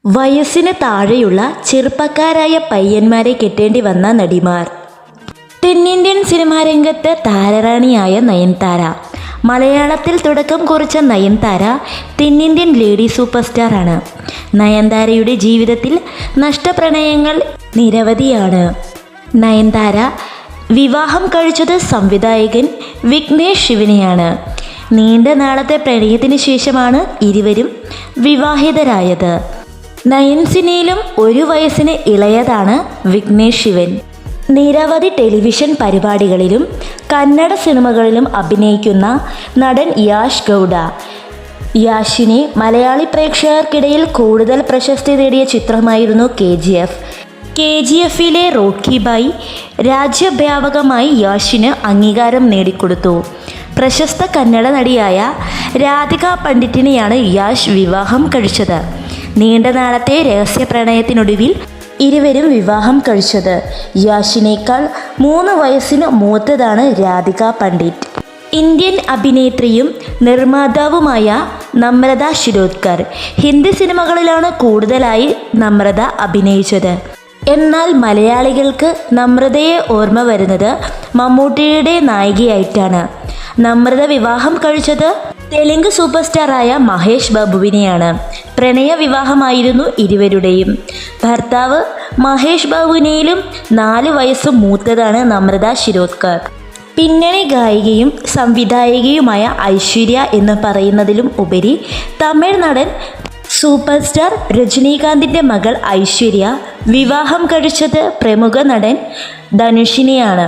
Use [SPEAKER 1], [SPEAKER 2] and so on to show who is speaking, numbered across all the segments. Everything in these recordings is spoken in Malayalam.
[SPEAKER 1] വയസ്സിന് താഴെയുള്ള ചെറുപ്പക്കാരായ പയ്യന്മാരെ കെട്ടേണ്ടി വന്ന നടിമാർ. തെന്നിന്ത്യൻ സിനിമാ രംഗത്ത് താരറാണിയായ നയൻതാര. മലയാളത്തിൽ തുടക്കം കുറിച്ച നയൻതാര തെന്നിന്ത്യൻ ലേഡി സൂപ്പർ സ്റ്റാർ ആണ്. നയൻതാരയുടെ ജീവിതത്തിൽ നഷ്ടപ്രണയങ്ങൾ നിരവധിയാണ്. നയൻതാര വിവാഹം കഴിച്ചത് സംവിധായകൻ വിഘ്നേഷ് ശിവനെയാണ്. നീണ്ട നാളത്തെ പ്രണയത്തിന് ശേഷമാണ് ഇരുവരും വിവാഹിതരായത്. നയൻസിനേലും ഒരു വയസ്സിന് ഇളയതാണ് വിഘ്നേഷ് ശിവൻ. നിരവധി ടെലിവിഷൻ പരിപാടികളിലും കന്നഡ സിനിമകളിലും അഭിനയിക്കുന്ന നടൻ യാഷ് ഗൗഡ. യാഷിനെ മലയാളി പ്രേക്ഷകർക്കിടയിൽ കൂടുതൽ പ്രശസ്തി നേടിയ ചിത്രമായിരുന്നു KGF. KGFിലെ റോക്കി ബായ് രാജ്യവ്യാപകമായി യാഷിന് അംഗീകാരം നേടിക്കൊടുത്തു. പ്രശസ്ത കന്നഡ നടിയായ രാധിക പണ്ഡിറ്റിനെയാണ് യാഷ് വിവാഹം കഴിച്ചത്. നീണ്ട നാളത്തെ രഹസ്യ പ്രണയത്തിനൊടുവിൽ ഇരുവരും വിവാഹം കഴിച്ചത്. യാഷിനേക്കാൾ 3 വയസ്സിന് മൂത്തതാണ് രാധിക പണ്ഡിറ്റ്. ഇന്ത്യൻ അഭിനേത്രിയും നിർമ്മാതാവുമായ നമ്രത ശിരോദ്കർ. ഹിന്ദി സിനിമകളിലാണ് കൂടുതലായി നമ്രത അഭിനയിച്ചത്. എന്നാൽ മലയാളികൾക്ക് നമ്രതയെ ഓർമ്മ വരുന്നത് മമ്മൂട്ടിയുടെ നായികയായിട്ടാണ്. നമ്രത വിവാഹം കഴിച്ചത് തെലുങ്ക് സൂപ്പർ സ്റ്റാറായ മഹേഷ് ബാബുവിനെയാണ്. പ്രണയ വിവാഹമായിരുന്നു ഇരുവരുടെയും. ഭർത്താവ് മഹേഷ് ബാബുവിനേലും 4 വയസ്സ് മൂത്തതാണ് നമ്രത ശിരോദ്കർ. പിന്നണി ഗായികയും സംവിധായികയുമായ ഐശ്വര്യ എന്ന് പറയുന്നതിലും ഉപരി തമിഴ് നടൻ സൂപ്പർ സ്റ്റാർ രജനീകാന്തിൻ്റെ മകൾ ഐശ്വര്യ വിവാഹം കഴിച്ചത് പ്രമുഖ നടൻ ധനുഷിനെയാണ്.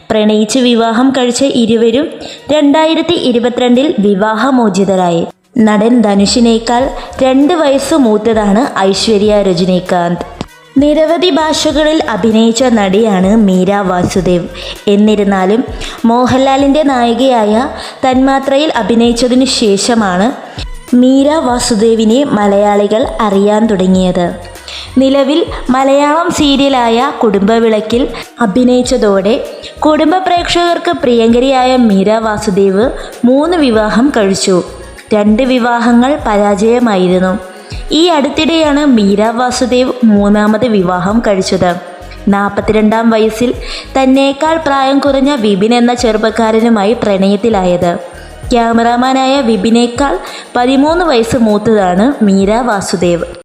[SPEAKER 1] പ്രണയിച്ച് വിവാഹം കഴിച്ച ഇരുവരും 2022 വിവാഹമോചിതരായി. നടൻ ധനുഷിനേക്കാൾ 2 വയസ്സ് മൂത്തതാണ് ഐശ്വര്യ രജനീകാന്ത്. നിരവധി ഭാഷകളിൽ അഭിനയിച്ച നടിയാണ് മീര വാസുദേവ്. എന്നിരുന്നാലും മോഹൻലാലിൻ്റെ നായികയായ തന്മാത്രയിൽ അഭിനയിച്ചതിനു ശേഷമാണ് മീര വാസുദേവിനെ മലയാളികൾ അറിയാൻ തുടങ്ങിയത്. നിലവിൽ മലയാളം സീരിയലായ കുടുംബവിളക്കിൽ അഭിനയിച്ചതോടെ കുടുംബ പ്രേക്ഷകർക്ക് പ്രിയങ്കരിയായ മീര വാസുദേവ് 3 വിവാഹം കഴിച്ചു. 2 വിവാഹങ്ങൾ പരാജയമായിരുന്നു. ഈ അടുത്തിടെയാണ് മീര വാസുദേവ് 3ാമത് വിവാഹം കഴിച്ചത്. 42ാം വയസ്സിൽ തന്നേക്കാൾ പ്രായം കുറഞ്ഞ വിപിൻ എന്ന ചെറുപ്പക്കാരനുമായി പ്രണയത്തിലായത്. ക്യാമറാമാനായ വിപിനേക്കാൾ 13 വയസ്സ് മൂത്തതാണ് മീര വാസുദേവ്.